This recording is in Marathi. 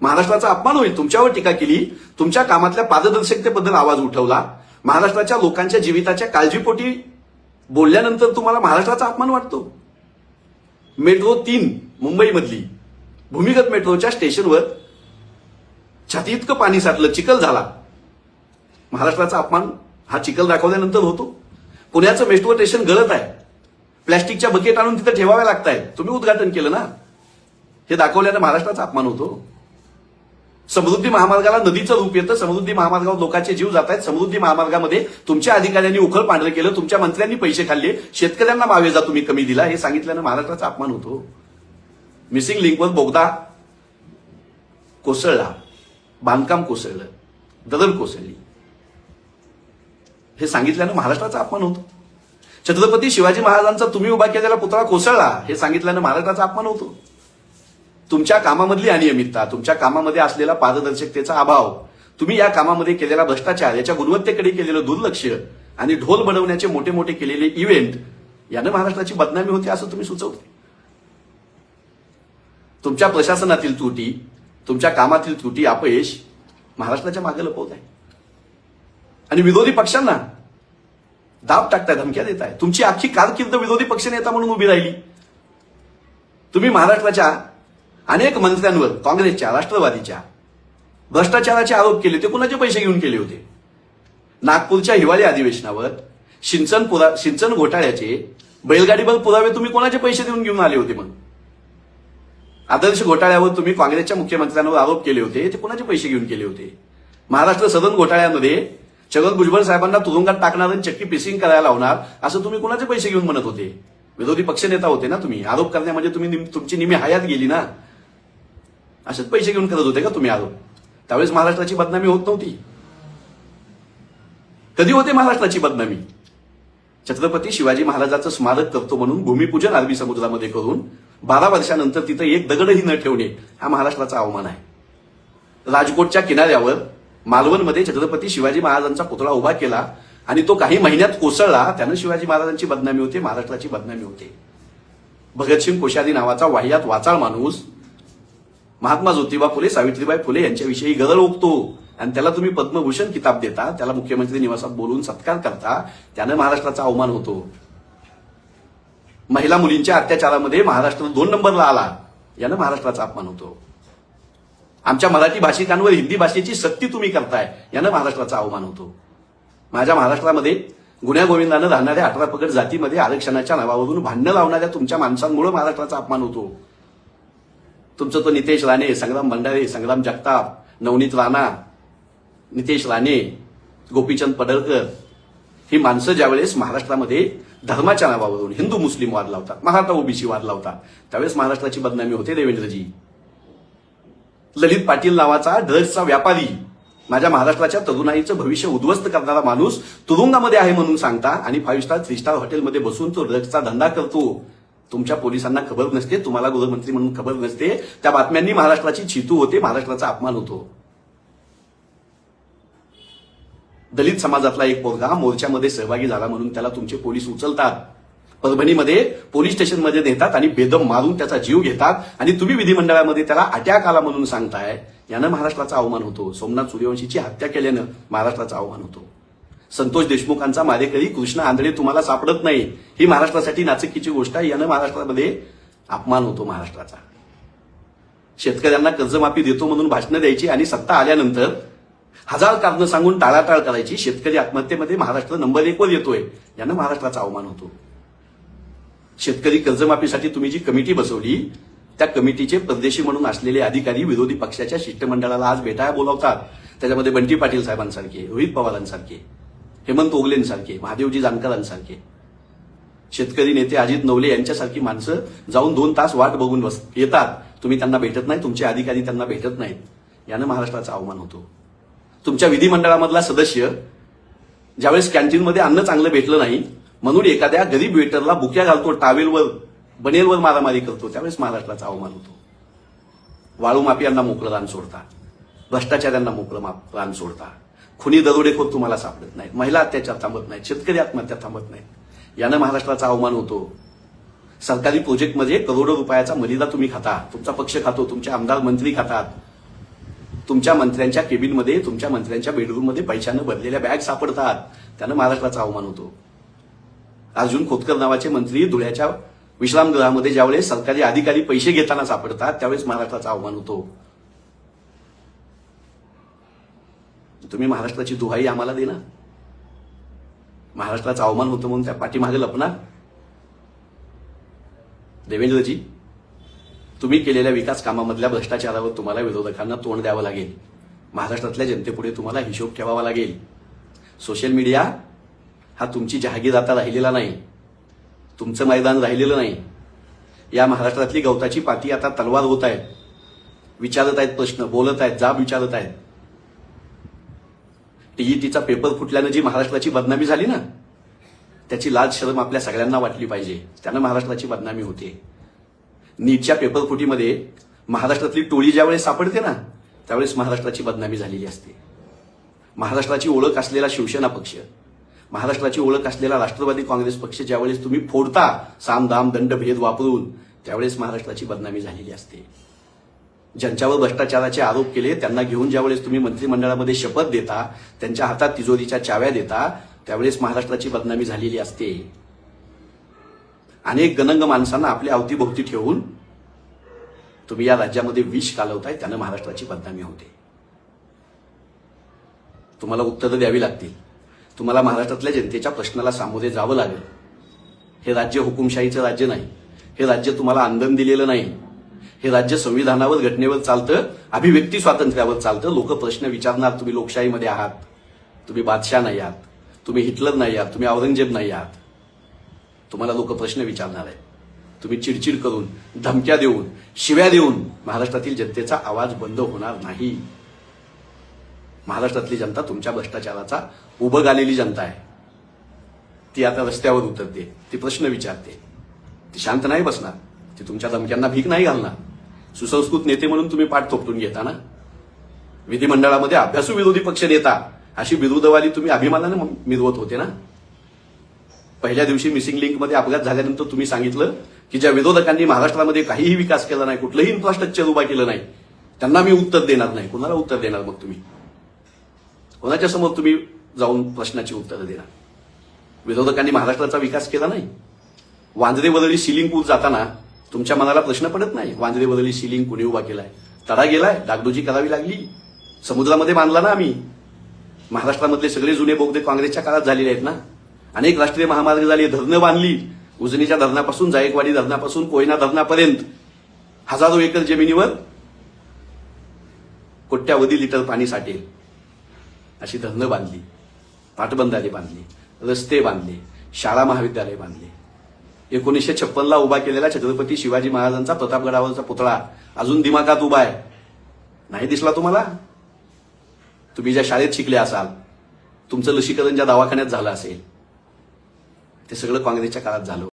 महाराष्ट्राचा अपमान होईल. तुमच्यावर टीका केली, तुमच्या कामातल्या पारदर्शकतेबद्दल आवाज उठवला, महाराष्ट्राच्या लोकांच्या जीविताच्या काळजीपोटी बोलल्यानंतर तुम्हाला महाराष्ट्राचा अपमान वाटतो. मेट्रो 3 मुंबईमधली भूमिगत मेट्रोच्या स्टेशनवर छाती इतकं पाणी साठलं, चिखल झाला. महाराष्ट्राचा अपमान हा चिखल दाखवल्यानंतर होतो. पुण्याचं मेट्रो स्टेशन गळत आहे, प्लॅस्टिकच्या बकेट आणून तिथे ठेवाव्या लागत आहेत, तुम्ही उद्घाटन केलं ना, हे दाखवल्यानं महाराष्ट्राचा अपमान होतो. समृद्धी महामार्गाला नदीचं रूप येतं, समृद्धी महामार्गावर लोकांचे जीव जात आहेत, समृद्धी महामार्गामध्ये तुमच्या अधिकाऱ्यांनी उखळ पांढरं केलं, तुमच्या मंत्र्यांनी पैसे खाल्ले, शेतकऱ्यांना मावेजा तुम्ही कमी दिला, हे सांगितल्यानं महाराष्ट्राचा अपमान होतो. मिसिंग लिंकवर बोगदा कोसळला, बांधकाम कोसळलं, दरड कोसळली, हे सांगितल्यानं महाराष्ट्राचा अपमान होतो. छत्रपती शिवाजी महाराजांचा तुम्ही उभा केलेला पुतळा कोसळला, हे सांगितल्यानं महाराष्ट्राचा अपमान होतो. तुमच्या कामामधली अनियमितता, तुमच्या कामामध्ये असलेला पारदर्शकतेचा अभाव, तुम्ही या कामामध्ये केलेला भ्रष्टाचार, याच्या गुणवत्तेकडे केलेलं दुर्लक्ष आणि ढोल बनवण्याचे मोठे मोठे केलेले इव्हेंट, यानं महाराष्ट्राची बदनामी होते असं तुम्ही सुचवते. तुमच्या प्रशासनातील त्रुटी, तुमच्या कामातील त्रुटी, अपयश महाराष्ट्राच्या मागे लपवत आहे आणि विरोधी पक्षांना दाब टाकताय, धमक्या देत आहे. तुमची अख्खी कारकीर्द विरोधी पक्षनेता म्हणून उभी राहिली. तुम्ही महाराष्ट्राच्या अनेक मंत्र्यांवर, काँग्रेसच्या, राष्ट्रवादीच्या भ्रष्टाचाराचे आरोप केले, ते कुणाचे पैसे घेऊन केले होते? नागपूरच्या हिवाळी अधिवेशनावर सिंचन घोटाळ्याचे बैलगाडीवर पुरावे तुम्ही कोणाचे पैसे देऊन घेऊन आले होते? मग आदर्श घोटाळ्यावर तुम्ही काँग्रेसच्या मुख्यमंत्र्यांवर आरोप केले होते, ते कोणाचे पैसे घेऊन केले होते? महाराष्ट्र सदन घोटाळ्यामध्ये छगन भुजबळ साहेबांना तुरुंगात टाकणार आणि चक्की पिसिंग करायला लावणार, असं तुम्ही कोणाचे पैसे घेऊन म्हणत होते? विरोधी पक्षनेता होते ना तुम्ही. आरोप करण्यामध्ये तुमची निम्मी हयात गेली ना. असेच पैसे घेऊन करत होते का तुम्ही आरोप? त्यावेळेस महाराष्ट्राची बदनामी होत नव्हती. कधी होते महाराष्ट्राची बदनामी? छत्रपती शिवाजी महाराजांचं स्मारक करतो म्हणून भूमिपूजन अरबी समुद्रामध्ये करून 12 वर्षानंतर तिथं एक दगडही न ठेवणे, हा महाराष्ट्राचा अवमान आहे. राजकोटच्या किनाऱ्यावर मालवणमध्ये छत्रपती शिवाजी महाराजांचा पुतळा उभा केला आणि तो काही महिन्यात कोसळला, त्यानं शिवाजी महाराजांची बदनामी होते, महाराष्ट्राची बदनामी होते. भगतसिंग कोश्यारी नावाचा वाह्यात वाचाळ माणूस महात्मा ज्योतिबा फुले, सावित्रीबाई फुले यांच्याविषयी गरळ ओकतो आणि त्याला तुम्ही पद्मभूषण किताब देता, त्याला मुख्यमंत्री निवासात बोलून सत्कार करता, त्यानं महाराष्ट्राचा अवमान होतो. महिला मुलींच्या अत्याचारामध्ये महाराष्ट्र 2 नंबरला आला, यानं महाराष्ट्राचा अपमान होतो. आमच्या मराठी भाषिकांवर हिंदी भाषेची सक्ती तुम्ही करताय, यानं महाराष्ट्राचा अवमान होतो. माझ्या महाराष्ट्रामध्ये गुण्यागोविंदानं राहणाऱ्या 18 पगड जातीमध्ये आरक्षणाच्या नावावरून भांडणं लावणाऱ्या तुमच्या माणसांमुळे महाराष्ट्राचा अपमान होतो. तुमचं तो नितेश राणे, संग्राम भंडारे, संग्राम जगताप, नवनीत राणा, नितेश राणे, गोपीचंद पडळकर, ही माणसं ज्यावेळेस महाराष्ट्रामध्ये धर्माच्या नावावरून हिंदू मुस्लिम वाद लावतात, मराठा ओबीसी वाद लावतात, त्यावेळेस महाराष्ट्राची बदनामी होते. देवेंद्रजी, ललित पाटील नावाचा ड्रग्सचा व्यापारी, माझ्या महाराष्ट्राच्या तरुणाईचं भविष्य उद्ध्वस्त करणारा माणूस तुरुंगामध्ये आहे म्हणून सांगता आणि 5 स्टार 3 स्टार हॉटेलमध्ये बसून तो ड्रग्सचा धंदा करतो. तुमच्या पोलिसांना खबर नसते, तुम्हाला गृहमंत्री म्हणून खबर नसते. त्या बातम्यांनी महाराष्ट्राची छितू होते, महाराष्ट्राचा अपमान होतो. दलित समाजातला एक पोरगा मोर्चामध्ये सहभागी झाला म्हणून त्याला तुमचे पोलीस उचलतात, परभणीमध्ये पोलीस स्टेशनमध्ये नेतात आणि बेदम मारून त्याचा जीव घेतात आणि तुम्ही विधिमंडळामध्ये त्याला अटॅक आला म्हणून सांगताय, यानं महाराष्ट्राचा अवमान होतो. सोमनाथ सूर्यवंशीची हत्या केल्यानं महाराष्ट्राचा अवमान होतो. संतोष देशमुखांचा मारेकरी कृष्ण आंधळे तुम्हाला सापडत नाही, ही महाराष्ट्रासाठी नाचक्कीची गोष्ट आहे, यानं महाराष्ट्रामध्ये अपमान होतो महाराष्ट्राचा. शेतकऱ्यांना कर्जमाफी देतो म्हणून भाषणं द्यायची आणि सत्ता आल्यानंतर 1000 कारणं सांगून टाळाटाळ करायची. शेतकरी आत्महत्येमध्ये महाराष्ट्र नंबर 1 वर येतोय, यानं महाराष्ट्राचा अवमान होतो. शेतकरी कर्जमाफीसाठी तुम्ही जी कमिटी बसवली, त्या कमिटीचे परदेशी म्हणून असलेले अधिकारी विरोधी पक्षाच्या शिष्टमंडळाला आज भेटायला बोलावतात. त्याच्यामध्ये बंटी पाटील साहेबांसारखे, रोहित पवारांसारखे, हेमंत ओगलेंसारखे, महादेवजी जानकरांसारखे, शेतकरी नेते अजित नवले यांच्यासारखी माणसं जाऊन 2 तास वाट बघून येतात. तुम्ही त्यांना भेटत नाही, तुमचे अधिकारी त्यांना भेटत नाहीत, यानं महाराष्ट्राचा अवमान होतो. तुमच्या विधिमंडळामधला सदस्य ज्यावेळेस कॅन्टीनमध्ये अन्न चांगलं भेटलं नाही म्हणून एखाद्या गरीब वेटरला बुक्या घालतो, टावेलवर बनेलवर मारामारी करतो, त्यावेळेस महाराष्ट्राचा अवमान होतो. वाळू माफियांना मोकळं रान सोडता, भ्रष्टाचाऱ्यांना मोकळं रान सोडता, खुनी दरोडेखोर तुम्हाला सापडत नाहीत, महिला अत्याचार थांबत नाहीत, शेतकरी आत्महत्या थांबत नाहीत, यानं महाराष्ट्राचा अवमान होतो. सरकारी प्रोजेक्टमध्ये करोडो रुपयाचा मलिदा तुम्ही खाता, तुमचा पक्ष खातो, तुमचे आमदार मंत्री खातात, तुमच्या मंत्र्यांच्या केबिनमध्ये, तुमच्या मंत्र्यांच्या बेडरूममध्ये पैशानं भरलेल्या बॅग सापडतात. त्यानं महाराष्ट्राचा अवमान होतो. अर्जुन खोतकर नावाचे मंत्री धुळ्याच्या विश्रामगृहामध्ये ज्यावेळेस सरकारी अधिकारी पैसे घेताना सापडतात त्यावेळेस महाराष्ट्राचा अवमान होतो. तुम्ही महाराष्ट्राची दुहाई आम्हाला दे ना. महाराष्ट्राचा अवमान होतो म्हणून त्या पाठीमागे लपणार. देवेंद्रजी, तुम्ही केलेल्या विकास कामामधल्या भ्रष्टाचारावर तुम्हाला विरोधकांना तोंड द्यावं लागेल. महाराष्ट्रातल्या जनतेपुढे तुम्हाला हिशोब ठेवावा लागेल. सोशल मीडिया हा तुमची जहागीर आता राहिलेला नाही, तुमचं मैदान राहिलेलं नाही. या महाराष्ट्रातली गवताची पाती आता तलवार होत आहेत. विचारत आहेत प्रश्न, बोलत आहेत, जाब विचारत आहेत. टीईटीचा पेपर फुटल्यानं जी महाराष्ट्राची बदनामी झाली ना, त्याची लाज शरम आपल्या सगळ्यांना वाटली पाहिजे. त्यानं महाराष्ट्राची बदनामी होते. नीटच्या पेपर फुटीमध्ये महाराष्ट्रातली टोळी ज्यावेळेस सापडते ना, त्यावेळेस महाराष्ट्राची बदनामी झालेली असते. महाराष्ट्राची ओळख असलेला शिवसेना पक्ष, महाराष्ट्राची ओळख असलेला राष्ट्रवादी काँग्रेस पक्ष ज्यावेळेस तुम्ही फोडता साम दाम दंड भेद वापरून, त्यावेळेस महाराष्ट्राची बदनामी झालेली असते. ज्यांच्यावर भ्रष्टाचाराचे आरोप केले त्यांना घेऊन ज्यावेळेस तुम्ही मंत्रिमंडळामध्ये शपथ देता, त्यांच्या हातात तिजोरीच्या चाव्या देता, त्यावेळेस महाराष्ट्राची बदनामी झालेली असते. अनेक गणंग माणसांना आपल्या अवतीभोवती ठेवून तुम्ही या राज्यामध्ये विष कालवताय. त्यानं महाराष्ट्राची बदनामी होते. तुम्हाला उत्तरं द्यावी लागतील. तुम्हाला महाराष्ट्रातल्या जनतेच्या प्रश्नाला सामोरे जावं लागेल. हे राज्य हुकुमशाहीचं राज्य नाही. हे राज्य तुम्हाला आंदन दिलेलं नाही. हे राज्य संविधानावर, घटनेवर चालतं, अभिव्यक्ती स्वातंत्र्यावर चालतं. लोक प्रश्न विचारणार. तुम्ही लोकशाहीमध्ये आहात. तुम्ही बादशाह नाही आहात. तुम्ही हिटलर नाही आहात. तुम्ही औरंगजेब नाही आहात. तुम्हाला लोक प्रश्न विचारणार आहेत. तुम्ही चिडचिड करून, धमक्या देऊन, शिव्या देऊन महाराष्ट्रातील जनतेचा आवाज बंद होणार नाही. महाराष्ट्रातली जनता तुमच्या भ्रष्टाचाराचा उभं आलेली जनता आहे. ती आता रस्त्यावर उतरते. ती प्रश्न विचारते. ती शांत नाही बसणार. ती तुमच्या धमक्यांना भीक नाही घालणार. सुसंस्कृत नेते म्हणून तुम्ही पाठ थोपटून घेता ना. विधिमंडळामध्ये अभ्यासू विरोधी पक्ष नेता अशी विरोधवाली तुम्ही अभिमानाने मिरवत होते ना. पहिल्या दिवशी मिसिंग लिंकमध्ये अपघात झाल्यानंतर तुम्ही सांगितलं की ज्या विरोधकांनी महाराष्ट्रामध्ये काहीही विकास केला नाही, कुठलंही इन्फ्रास्ट्रक्चर उभा केलं नाही, त्यांना मी उत्तर देणार नाही. कोणाला उत्तर देणार मग तुम्ही? कोणाच्या समोर तुम्ही जाऊन प्रश्नाची उत्तरं देणार? विरोधकांनी महाराष्ट्राचा विकास केला नाही. वांद्रे वरळी सिलिंग पूल जाताना तुमच्या मनाला प्रश्न पडत नाही, वांद्रे वरळी सिलिंग कुणी उभा केलाय? तडा गेलाय, डागडुजी करावी लागली, समुद्रामध्ये बांधला ना आम्ही. महाराष्ट्रामधले सगळे जुने बोगदे काँग्रेसच्या काळात झालेले आहेत ना. अनेक राष्ट्रीय महामार्ग झाले, धरणं बांधली. उजनीच्या धरणापासून, जायकवाडी धरणापासून कोयना धरणापर्यंत हजारो एकर जमिनीवर कोट्यावधी लिटर पाणी साठेल अशी धरणं बांधली, पाटबंधारे बांधली, रस्ते बांधले, शाळा महाविद्यालय बांधले. 1956ला उभा केलेला छत्रपती शिवाजी महाराजांचा प्रतापगडावरचा पुतळा अजून दिमागात उभा आहे. नाही दिसला तुम्हाला? तुम्ही ज्या शाळेत शिकले असाल, तुमचं लसीकरण ज्या दवाखान्यात झालं असेल, ते सगळं काँग्रेसच्या काळात झालं.